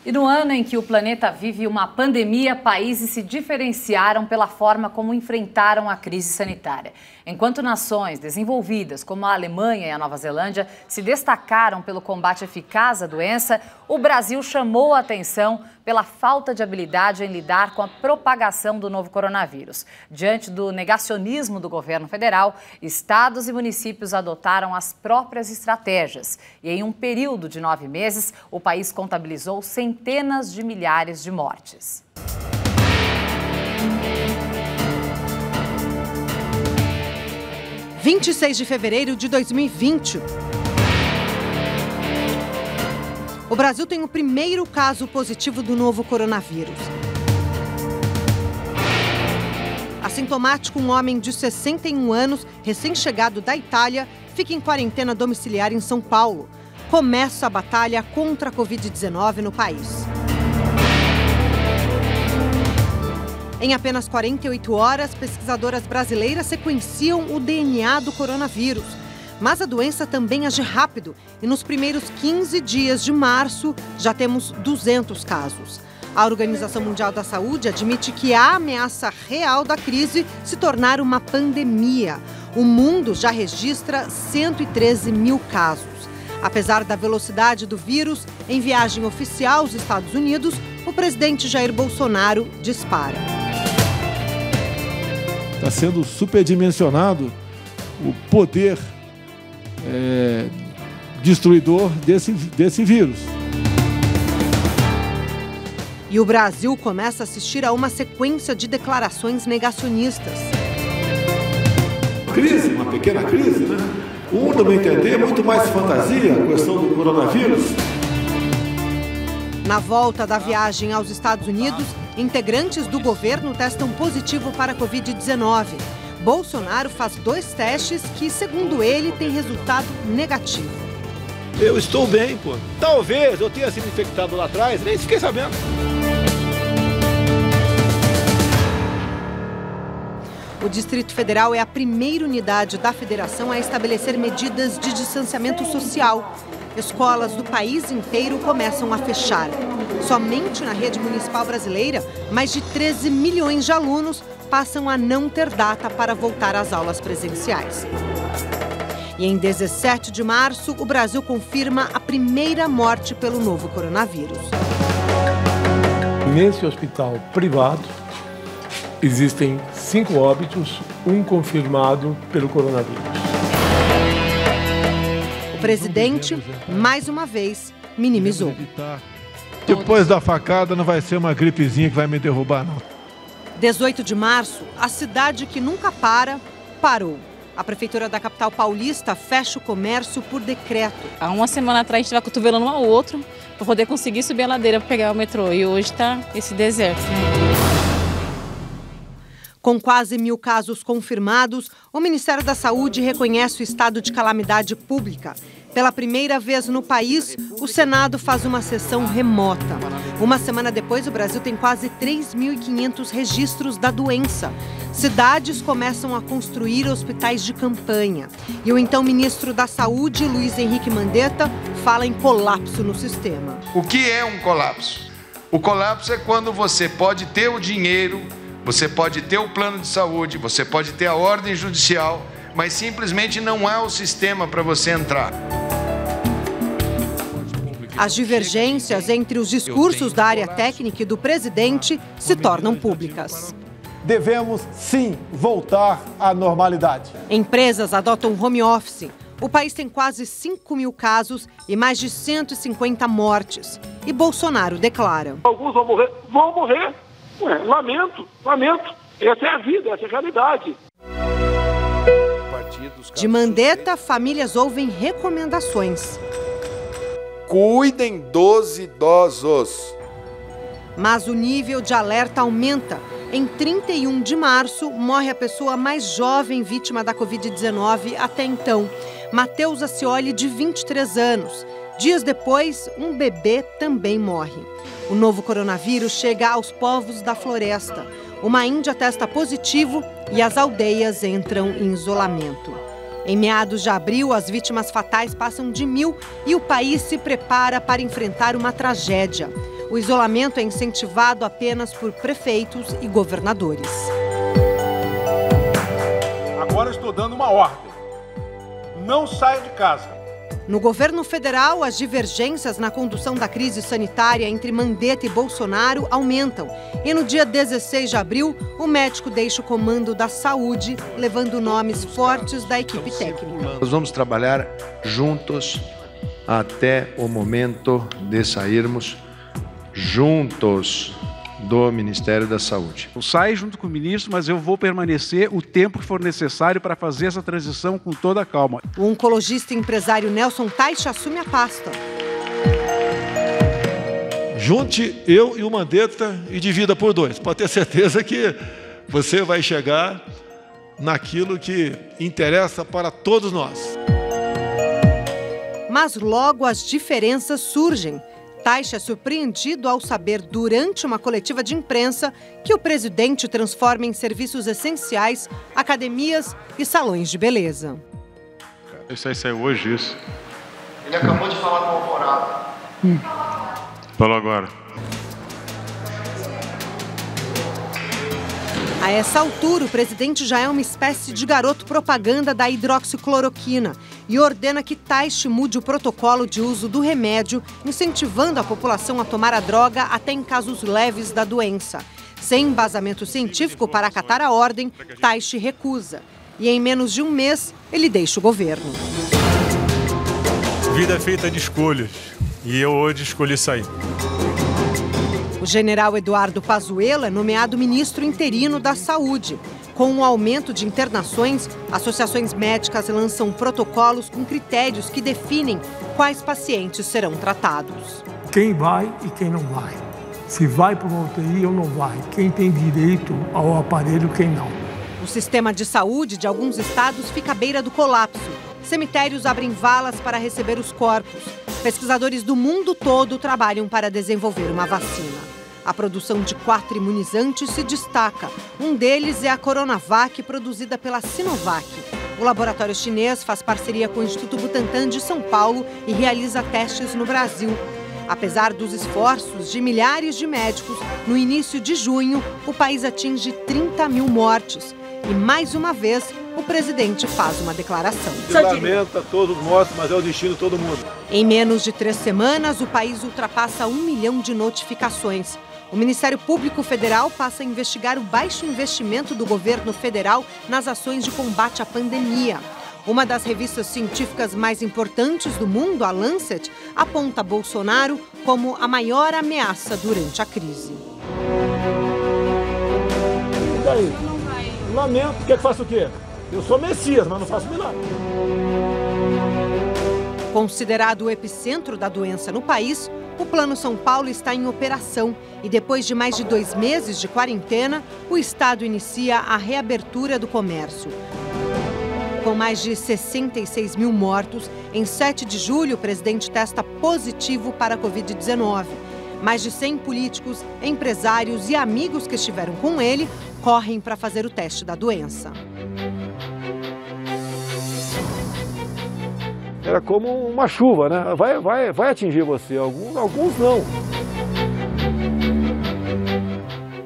E no ano em que o planeta vive uma pandemia, países se diferenciaram pela forma como enfrentaram a crise sanitária. Enquanto nações desenvolvidas, como a Alemanha e a Nova Zelândia, se destacaram pelo combate eficaz à doença, o Brasil chamou a atenção pela falta de habilidade em lidar com a propagação do novo coronavírus. Diante do negacionismo do governo federal, estados e municípios adotaram as próprias estratégias. E em um período de 9 meses, o país contabilizou centenas de milhares de mortes. – 26 de fevereiro de 2020. O Brasil tem o primeiro caso positivo do novo coronavírus. Assintomático, um homem de 61 anos, recém-chegado da Itália, fica em quarentena domiciliar em São Paulo. Começa a batalha contra a Covid-19 no país. Em apenas 48 horas, pesquisadoras brasileiras sequenciam o DNA do coronavírus. Mas a doença também age rápido e nos primeiros 15 dias de março já temos 200 casos. A Organização Mundial da Saúde admite que a ameaça real da crise se tornar uma pandemia. O mundo já registra 113 mil casos. Apesar da velocidade do vírus, em viagem oficial aos Estados Unidos, o presidente Jair Bolsonaro dispara. Está sendo superdimensionado o poder destruidor desse vírus. E o Brasil começa a assistir a uma sequência de declarações negacionistas. Crise, uma pequena crise, né? O mundo não entender, muito mais fantasia, a questão do coronavírus. Na volta da viagem aos Estados Unidos, integrantes do governo testam positivo para a Covid-19. Bolsonaro faz 2 testes que, segundo ele, têm resultado negativo. Eu estou bem, pô. Talvez eu tenha sido infectado lá atrás, nem fiquei sabendo. O Distrito Federal é a primeira unidade da federação a estabelecer medidas de distanciamento social. Escolas do país inteiro começam a fechar. Somente na rede municipal brasileira, mais de 13 milhões de alunos passam a não ter data para voltar às aulas presenciais. E em 17 de março, o Brasil confirma a primeira morte pelo novo coronavírus. Nesse hospital privado, existem 5 óbitos, 1 confirmado pelo coronavírus. O presidente, mais uma vez, minimizou. Depois da facada não vai ser uma gripezinha que vai me derrubar, não. 18 de março, a cidade que nunca parou. A prefeitura da capital paulista fecha o comércio por decreto. Há uma semana atrás a gente estava cotovelando um ao outro para poder conseguir subir a ladeira para pegar o metrô. E hoje está esse deserto. Com quase 1.000 casos confirmados, o Ministério da Saúde reconhece o estado de calamidade pública. Pela primeira vez no país, o Senado faz uma sessão remota. Uma semana depois, o Brasil tem quase 3.500 registros da doença. Cidades começam a construir hospitais de campanha. E o então ministro da Saúde, Luiz Henrique Mandetta, fala em colapso no sistema. O que é um colapso? O colapso é quando você pode ter o dinheiro, você pode ter o plano de saúde, você pode ter a ordem judicial, mas simplesmente não há o sistema para você entrar. As divergências entre os discursos da área técnica e do presidente se tornam públicas. Devemos, sim, voltar à normalidade. Empresas adotam home office. O país tem quase 5.000 casos e mais de 150 mortes. E Bolsonaro declara: alguns vão morrer. Vão morrer. Ué, lamento. Essa é a vida, essa é a realidade. De Mandetta, famílias ouvem recomendações. Cuidem dos idosos. Mas o nível de alerta aumenta. Em 31 de março, morre a pessoa mais jovem vítima da Covid-19 até então, Matheus Ascioli, de 23 anos. Dias depois, um bebê também morre. O novo coronavírus chega aos povos da floresta. Uma índia testa positivo e as aldeias entram em isolamento. Em meados de abril, as vítimas fatais passam de 1.000 e o país se prepara para enfrentar uma tragédia. O isolamento é incentivado apenas por prefeitos e governadores. Agora estou dando uma ordem. Não saia de casa. No governo federal, as divergências na condução da crise sanitária entre Mandetta e Bolsonaro aumentam. E no dia 16 de abril, o médico deixa o comando da saúde, levando nomes fortes da equipe técnica. Nós vamos trabalhar juntos até o momento de sairmos juntos do Ministério da Saúde. Eu saio junto com o ministro, mas eu vou permanecer o tempo que for necessário para fazer essa transição com toda a calma. O oncologista e empresário Nelson Teich assume a pasta. Junte eu e o Mandetta e divida por 2. Pode ter certeza que você vai chegar naquilo que interessa para todos nós. Mas logo as diferenças surgem. Teich é surpreendido ao saber, durante uma coletiva de imprensa, que o presidente transforma em serviços essenciais academias e salões de beleza. Isso aí saiu hoje, isso? Ele acabou de falar com o Alvorada. Falou agora. A essa altura, o presidente já é uma espécie de garoto propaganda da hidroxicloroquina e ordena que Teich mude o protocolo de uso do remédio, incentivando a população a tomar a droga até em casos leves da doença. Sem embasamento científico para acatar a ordem, Teich recusa. E em menos de um mês, ele deixa o governo. Vida é feita de escolhas. E eu hoje escolhi sair. O general Eduardo Pazuello é nomeado ministro interino da Saúde. Com o aumento de internações, associações médicas lançam protocolos com critérios que definem quais pacientes serão tratados. Quem vai e quem não vai. Se vai para uma UTI ou não vai. Quem tem direito ao aparelho, quem não. O sistema de saúde de alguns estados fica à beira do colapso. Cemitérios abrem valas para receber os corpos. Pesquisadores do mundo todo trabalham para desenvolver uma vacina. A produção de 4 imunizantes se destaca. Um deles é a Coronavac, produzida pela Sinovac. O laboratório chinês faz parceria com o Instituto Butantan de São Paulo e realiza testes no Brasil. Apesar dos esforços de milhares de médicos, no início de junho, o país atinge 30 mil mortes. E, mais uma vez, o presidente faz uma declaração. Lamenta todos os mortos, mas é o destino de todo mundo. Em menos de 3 semanas, o país ultrapassa 1 milhão de notificações. O Ministério Público Federal passa a investigar o baixo investimento do governo federal nas ações de combate à pandemia. Uma das revistas científicas mais importantes do mundo, a Lancet, aponta Bolsonaro como a maior ameaça durante a crise. E daí? Lamento, quer que faça o quê? Eu sou Messias, mas não faço milagre. Considerado o epicentro da doença no país, o Plano São Paulo está em operação e depois de mais de 2 meses de quarentena, o estado inicia a reabertura do comércio. Com mais de 66 mil mortos, em 7 de julho o presidente testa positivo para a Covid-19. Mais de 100 políticos, empresários e amigos que estiveram com ele correm para fazer o teste da doença. Era como uma chuva, né? Vai atingir você, alguns não.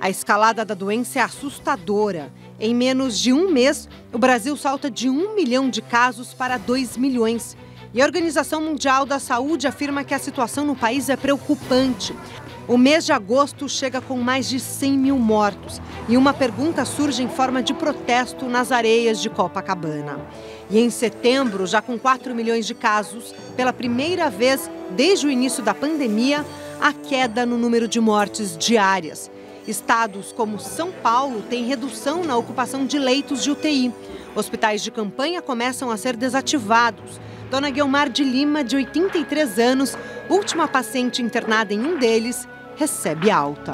A escalada da doença é assustadora. Em menos de um mês, o Brasil salta de 1 milhão de casos para 2 milhões. E a Organização Mundial da Saúde afirma que a situação no país é preocupante. O mês de agosto chega com mais de 100 mil mortos. E uma pergunta surge em forma de protesto nas areias de Copacabana. E em setembro, já com 4 milhões de casos, pela primeira vez desde o início da pandemia, há queda no número de mortes diárias. Estados como São Paulo têm redução na ocupação de leitos de UTI. Hospitais de campanha começam a ser desativados. Dona Guilmar de Lima, de 83 anos, última paciente internada em um deles, recebe alta.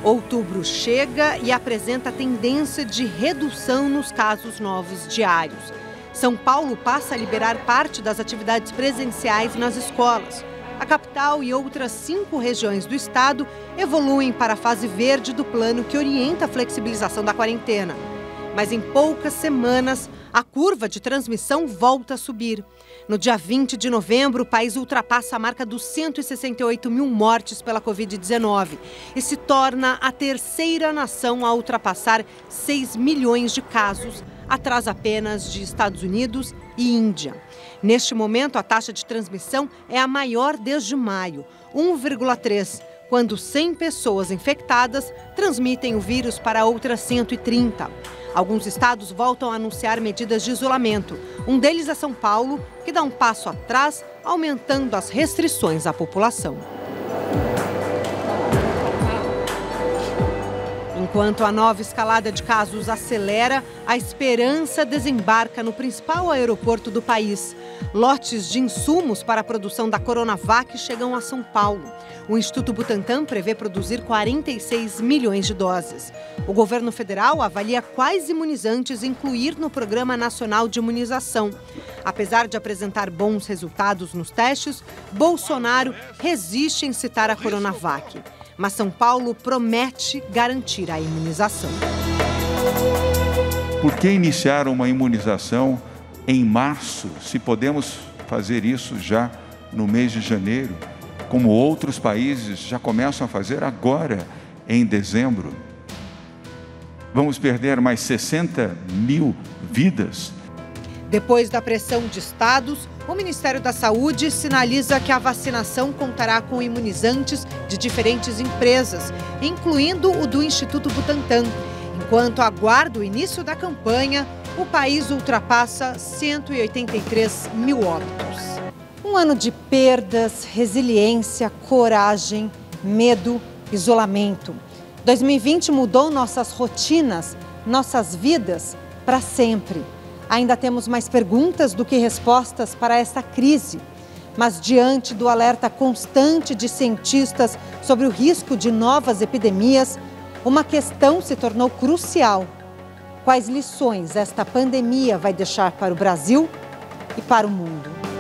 Outubro chega e apresenta tendência de redução nos casos novos diários. São Paulo passa a liberar parte das atividades presenciais nas escolas. A capital e outras 5 regiões do estado evoluem para a fase verde do plano que orienta a flexibilização da quarentena. Mas em poucas semanas, A curva de transmissão volta a subir. No dia 20 de novembro, o país ultrapassa a marca dos 168 mil mortes pela Covid-19 e se torna a terceira nação a ultrapassar 6 milhões de casos, atrás apenas de Estados Unidos e Índia. Neste momento, a taxa de transmissão é a maior desde maio, 1,3, quando 100 pessoas infectadas transmitem o vírus para outras 130. Alguns estados voltam a anunciar medidas de isolamento. Um deles é São Paulo, que dá um passo atrás, aumentando as restrições à população. Enquanto a nova escalada de casos acelera, a esperança desembarca no principal aeroporto do país. Lotes de insumos para a produção da Coronavac chegam a São Paulo. O Instituto Butantan prevê produzir 46 milhões de doses. O governo federal avalia quais imunizantes incluir no Programa Nacional de Imunização. Apesar de apresentar bons resultados nos testes, Bolsonaro resiste em citar a Coronavac. Mas São Paulo promete garantir a imunização. Por que iniciar uma imunização em março, se podemos fazer isso já no mês de janeiro, como outros países já começam a fazer agora, em dezembro? Vamos perder mais 60 mil vidas. Depois da pressão de estados, o Ministério da Saúde sinaliza que a vacinação contará com imunizantes de diferentes empresas, incluindo o do Instituto Butantan. Enquanto aguarda o início da campanha, o país ultrapassa 183 mil óbitos. Um ano de perdas, resiliência, coragem, medo, isolamento. 2020 mudou nossas rotinas, nossas vidas para sempre. Ainda temos mais perguntas do que respostas para esta crise. Mas diante do alerta constante de cientistas sobre o risco de novas epidemias, uma questão se tornou crucial. Quais lições esta pandemia vai deixar para o Brasil e para o mundo?